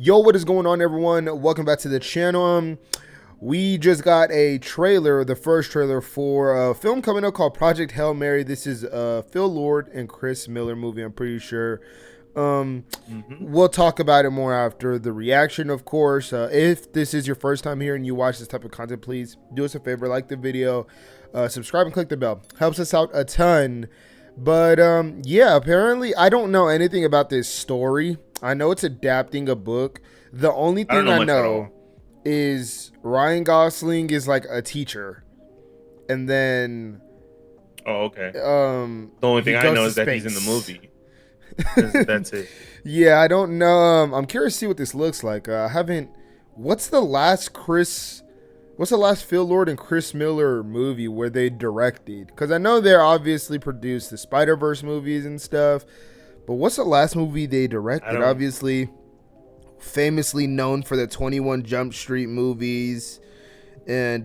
Yo, what is going on, everyone? Welcome back to the channel. We just got a trailer, the first trailer for a film coming up called Project Hail Mary. This is Phil Lord and Chris Miller movie, I'm pretty sure. We'll talk about it more after the reaction, of course. If this is your first time here and you watch this type of content, please do us a favor, like the video, subscribe and click the bell. Helps us out a ton. But yeah, apparently I don't know anything about this story. I know it's adapting a book. The only thing I know is Ryan Gosling is like a teacher, and then the only thing I know is that he's in the movie. That's it. Yeah, I don't know. I'm curious to see what this looks like. I haven't. What's the last Phil Lord and Chris Miller movie where they directed? Because I know they're obviously produced the Spider-Verse movies and stuff. But what's the last movie they directed? Obviously, famously known for the 21 Jump Street movies. And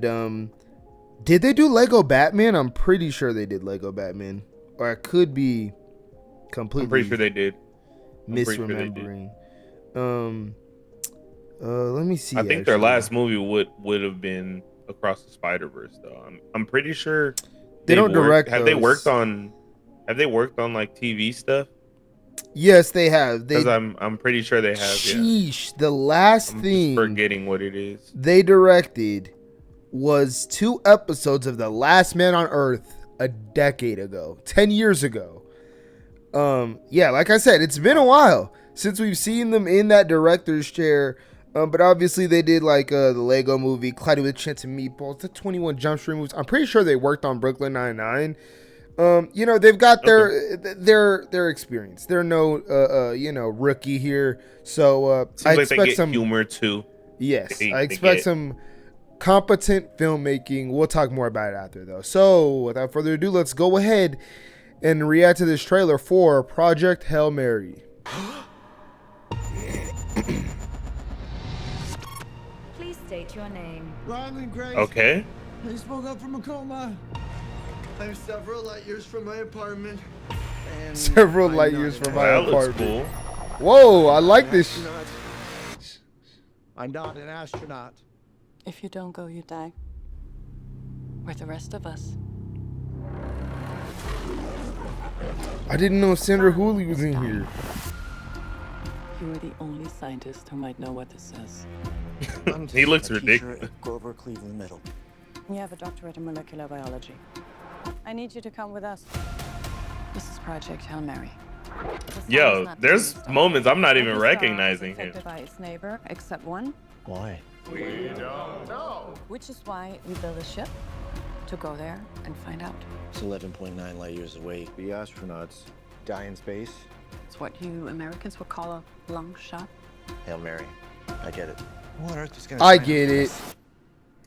did they do Lego Batman? I'm pretty sure they did Lego Batman. Or I could be completely I'm pretty sure they did. Misremembering. Let me see. I think their last movie would have been Across the Spider-Verse, though. I'm pretty sure they don't direct. Have they worked on like TV stuff? Yes, they have. Because I'm pretty sure they have. Sheesh. Yeah. The last thing forgetting what it is they directed was 2 episodes of The Last Man on Earth a decade ago, 10 years ago. Yeah, like I said, it's been a while since we've seen them in that director's chair. But obviously they did like the Lego movie, Cloudy with a Chance of Meatballs, the 21 Jump Street movies. I'm pretty sure they worked on Brooklyn Nine-Nine. You know, they've got their experience. They're no rookie here. So I expect some humor too. Yes, I expect some competent filmmaking. We'll talk more about it after, though. So without further ado, let's go ahead and react to this trailer for Project Hail Mary. Please state your name. Ryland Grace. Okay. I spoke up from a coma. I'm several light years from my apartment. And several light years from my apartment. Cool. Whoa, I like this. I'm not an astronaut. If you don't go, you die. With the rest of us. I didn't know Sandra Hooley was in here. You are the only scientist who might know what this says. He looks ridiculous. Grover Cleveland Middle. You have a doctorate in molecular biology. I need you to come with us. This is Project Hail Mary. Yo, there's moments I'm not even recognizing him. By its neighbor, except one. Why? We don't know. Which is why we build a ship to go there and find out. It's 11.9 light years away. The astronauts die in space. It's what you Americans would call a long shot. Hail Mary. I get it. What on earth is I get it.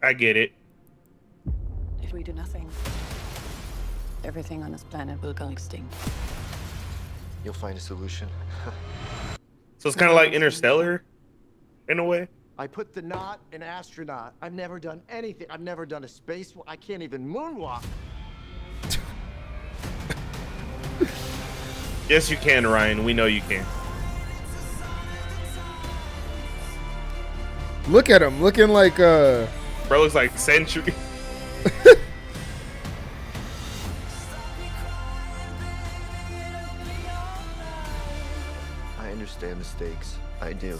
I get it. If we do nothing, everything on this planet will go extinct. You'll find a solution. So it's kind of like Interstellar, in a way. I put the not an astronaut. I've never done anything. I've never done a space. I can't even moonwalk. Yes, you can, Ryan. We know you can. Look at him, looking like Bro looks like Century. I understand the stakes. I do.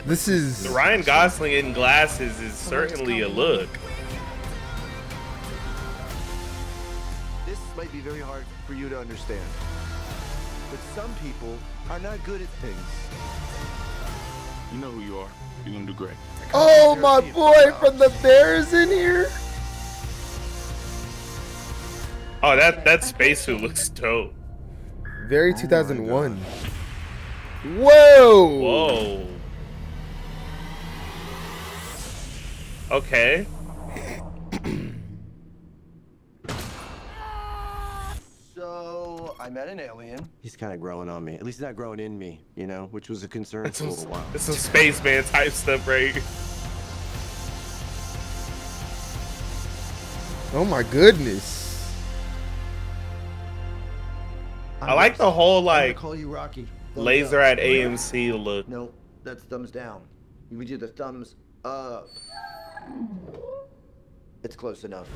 This is Ryan Gosling in glasses is certainly a look. This might be very hard for you to understand. But some people are not good at things. You know who you are. You're gonna do great. oh, my boy from the Bears in here. Oh, that spacesuit looks dope. Very 2001. Whoa. Whoa. Okay. So I met an alien. He's kind of growing on me. At least he's not growing in me, you know, which was a concern for a little while. It's some spaceman type stuff, right? Oh my goodness. I like the whole I'm like gonna call you Rocky. laser at AMC look. No, that's thumbs down. We do the thumbs up. It's close enough.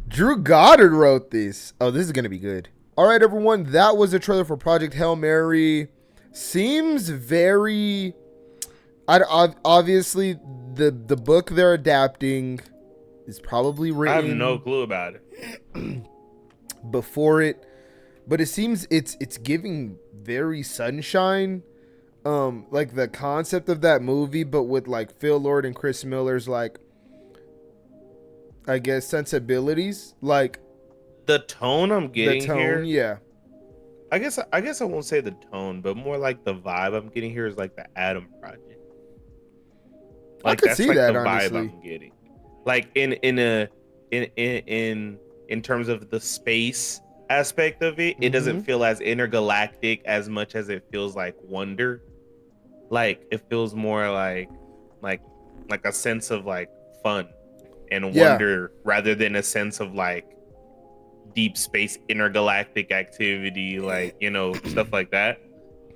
Drew Goddard wrote this. Oh, this is going to be good. All right, everyone. That was the trailer for Project Hail Mary. Seems very... obviously, the book they're adapting is probably written... I have no clue about it. Before it. But it seems it's giving very Sunshine. Like the concept of that movie, but with like Phil Lord and Chris Miller's like, I guess, sensibilities, like the tone I'm getting here. Yeah, I guess I won't say the tone, but more like the vibe I'm getting here is like the Adam Project. Like, I could that's see like that, the honestly. vibe I'm getting. Like in terms of the space aspect of it, it doesn't feel as intergalactic as much as it feels like Wonder. Like it feels more like a sense of like fun and wonder rather than a sense of like deep space intergalactic activity, like, you know, stuff like that.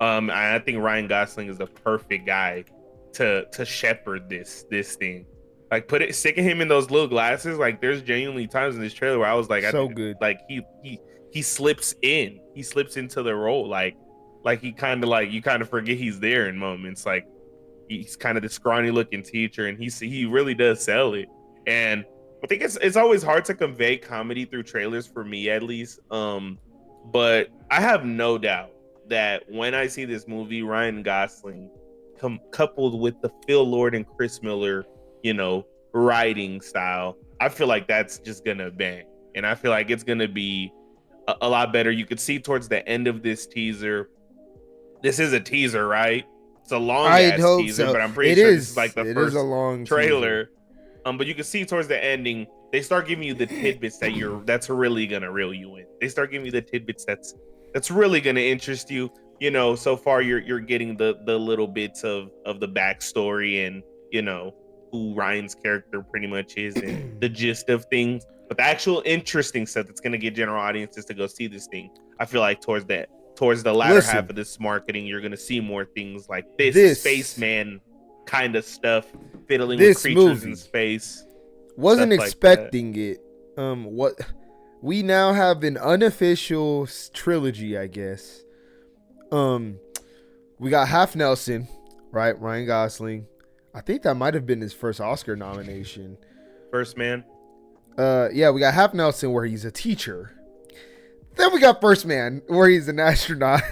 I think Ryan Gosling is the perfect guy to shepherd this thing. Like sticking him in those little glasses. Like there's genuinely times in this trailer where I was like, good. Like he slips into the role. Like he kind of like, you kind of forget he's there in moments. Like he's kind of the scrawny looking teacher, and he really does sell it. And I think it's always hard to convey comedy through trailers, for me at least. But I have no doubt that when I see this movie, Ryan Gosling coupled with the Phil Lord and Chris Miller, you know, writing style, I feel like that's just gonna bang. And I feel like it's gonna be a lot better. You could see towards the end of this teaser. This is a teaser, right? It's a long ass teaser, but I'm pretty sure this is like the first long trailer. But you can see towards the ending, they start giving you the tidbits that's really gonna reel you in. They start giving you the tidbits that's really gonna interest you. You know, so far you're getting the little bits of the backstory and, you know, who Ryan's character pretty much is and the gist of things. But the actual interesting stuff that's gonna get general audiences to go see this thing, I feel like towards the latter half of this marketing, you're gonna see more things like this spaceman kind of stuff, fiddling with creatures in space. Wasn't expecting it. What we now have an unofficial trilogy, I guess. We got Half Nelson, right? Ryan Gosling. I think that might have been his first Oscar nomination. First Man. Yeah, we got Half Nelson where he's a teacher. Then we got First Man where he's an astronaut.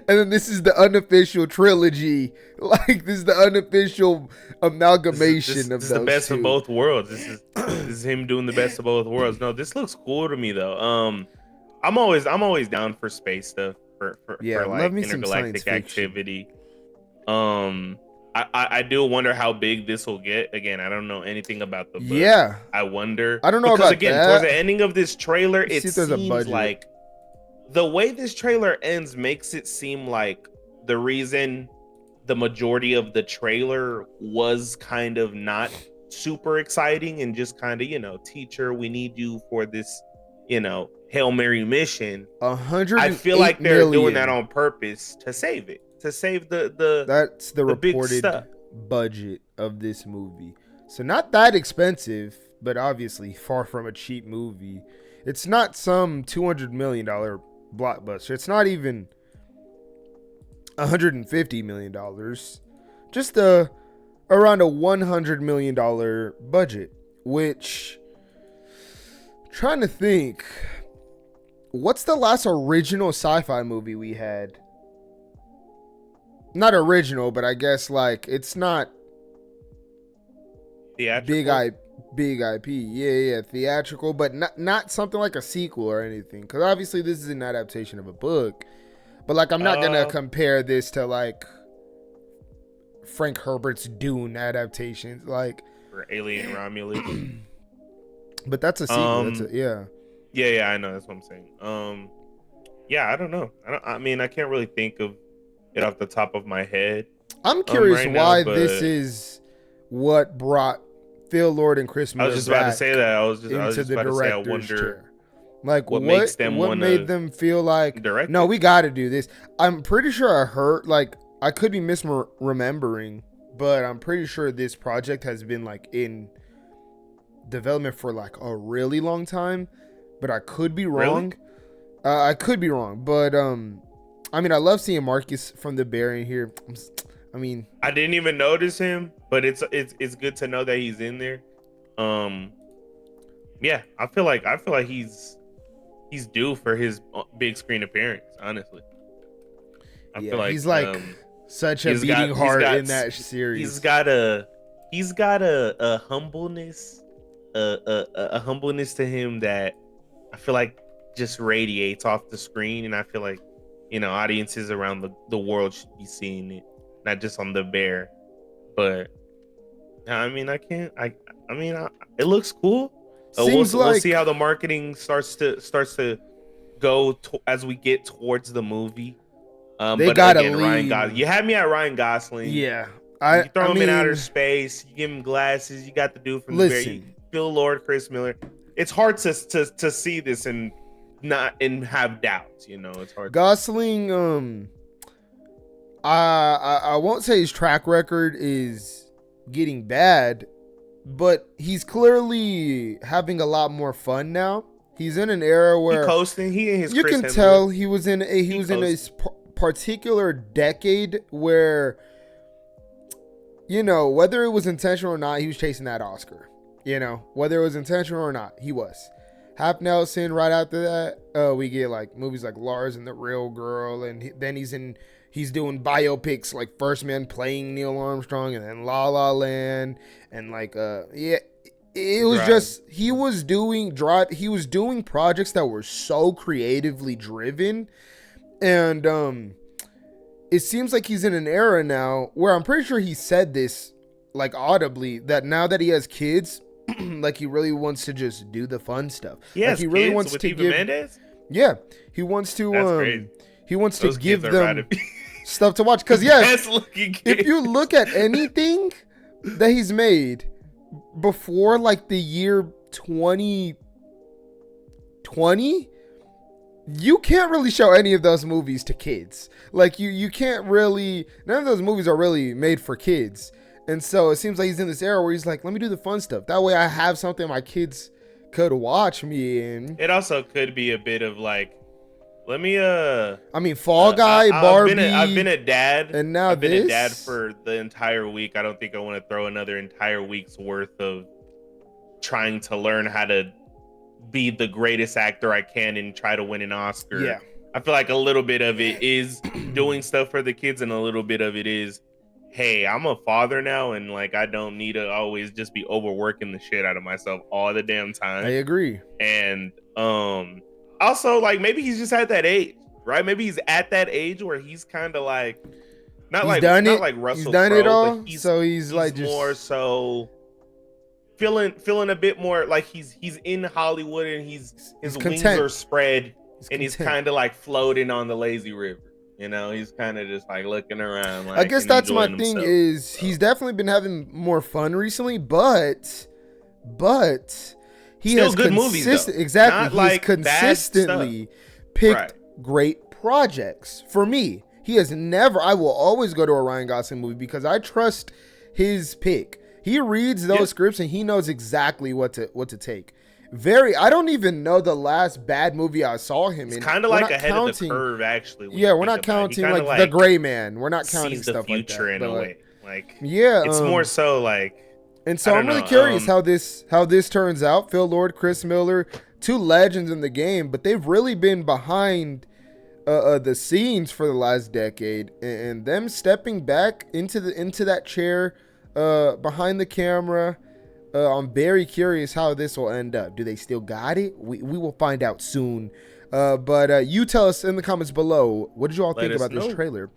And then this is the unofficial trilogy. Like, this is the unofficial amalgamation of those. This is the best of both worlds. This is him doing the best of both worlds. No, this looks cool to me though. I'm always down for space stuff for like intergalactic activity. I do wonder how big this will get. Again, I don't know anything about the book. Yeah, I wonder. I don't know because again, that. Towards the ending of this trailer, it seems like the way this trailer ends makes it seem like the reason the majority of the trailer was kind of not super exciting and just kind of, you know, teacher, we need you for this, you know, Hail Mary mission. I feel like they're doing that on purpose to save it. To save that's the reported budget of this movie. So not that expensive, but obviously far from a cheap movie. It's not some $200 million blockbuster. It's not even $150 million. Just around a $100 million budget, which, trying to think, what's the last original sci-fi movie we had? Not original, but I guess like it's not theatrical. Big IP. Yeah, theatrical, but not something like a sequel or anything. Because obviously this is an adaptation of a book. But like I'm not gonna compare this to like Frank Herbert's Dune adaptations, like or Alien Romulus. But that's a sequel. Yeah, I know. That's what I'm saying. Yeah, I don't know. I mean, I can't really think of it off the top of my head. I'm curious why this is what brought Phil Lord and Chris Miller. I was just about to say that. I was just into about to say, I wonder. Like what makes them what want made to them feel like direct no, it. we got to do this. I'm pretty sure I heard, like, I could be misremembering, but I'm pretty sure this project has been like in development for like a really long time, but I could be wrong. I could be wrong, but I mean, I love seeing Marcus from the Bear in here. I mean, I didn't even notice him, but it's good to know that he's in there. Yeah, I feel like he's due for his big screen appearance. Honestly, I feel like he's like such a beating heart in that series. He's got a humbleness, a humbleness to him that I feel like just radiates off the screen, and I feel like, you know, audiences around the world should be seeing it, not just on the Bear. But I mean, it looks cool. We'll see how the marketing starts to go as we get towards the movie. They but gotta again, lean. You had me at Ryan Gosling. Yeah, you throw him in outer space. You give him glasses. You got the dude from the Bear. You feel Lord Chris Miller. It's hard to see this and have doubts. You know, it's hard. Gosling. I won't say his track record is getting bad, but he's clearly having a lot more fun now. He's in an era where he coasting. He and his you Chris can Hemsworth. tell he was in a particular decade where, you know, whether it was intentional or not, he was chasing that Oscar. You know, whether it was intentional or not, he was. Hap Nelson. Right after that, we get like movies like Lars and the Real Girl, and then he's doing biopics like First Man playing Neil Armstrong, and then La La Land, and like it was just he was doing projects that were so creatively driven, and it seems like he's in an era now where I'm pretty sure he said this like audibly, that now that he has kids, like he really wants to just do the fun stuff. Yes, like he really wants to give. Mendes? Yeah, he wants to. That's he wants Those to give kids are them stuff to watch. Because yeah, if you look at anything that he's made before like the year 2020, you can't really show any of those movies to kids. Like you can't really. None of those movies are really made for kids. And so it seems like he's in this era where he's like, let me do the fun stuff. That way I have something my kids could watch me in. It also could be a bit of like, let me I mean, Fall Guy, Barbie. I've been a dad, and now I've been a dad for the entire week. I don't think I want to throw another entire week's worth of trying to learn how to be the greatest actor I can and try to win an Oscar. Yeah, I feel like a little bit of it is doing stuff for the kids, and a little bit of it is, hey, I'm a father now, and like I don't need to always just be overworking the shit out of myself all the damn time. I agree. And also, like, maybe he's just at that age, right? Maybe he's at that age where he's kind of like not like Russell he's done Crowe, it all. but So he's like just more so feeling a bit more like he's in Hollywood, and his wings content. are spread, and he's content. kind of like floating on the lazy river. You know, he's kind of just like looking around. Like, I guess that's my thing himself. is he's definitely been having more fun recently, but he Still has good movies, though. Exactly. Not He's like consistently picked great projects. For me, he has never. I will always go to a Ryan Gosling movie because I trust his pick. He reads those scripts and he knows exactly what to take. I don't even know the last bad movie I saw him in. It's kind of like ahead of the curve, actually. Yeah, we're not counting like The Gray Man. We're not counting stuff like that. Sees the future in a way. Like, yeah, it's more so like. And so I'm really curious how this turns out. Phil Lord, Chris Miller, two legends in the game, but they've really been behind the scenes for the last decade, and them stepping back into that chair behind the camera. I'm very curious how this will end up. Do they still got it? We will find out soon. But you tell us in the comments below, what did you all think about this trailer?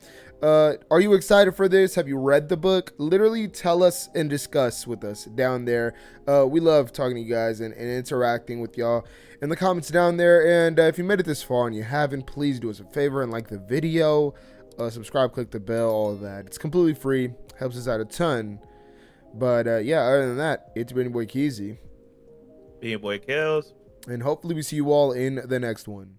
Are you excited for this? Have you read the book? Literally tell us and discuss with us down there. We love talking to you guys and interacting with y'all in the comments down there. And if you made it this far and you haven't, please do us a favor and like the video. Subscribe, click the bell, all of that. It's completely free. Helps us out a ton. But yeah, other than that, it's been your boy Keezy. Be your boy Kills. And hopefully we see you all in the next one.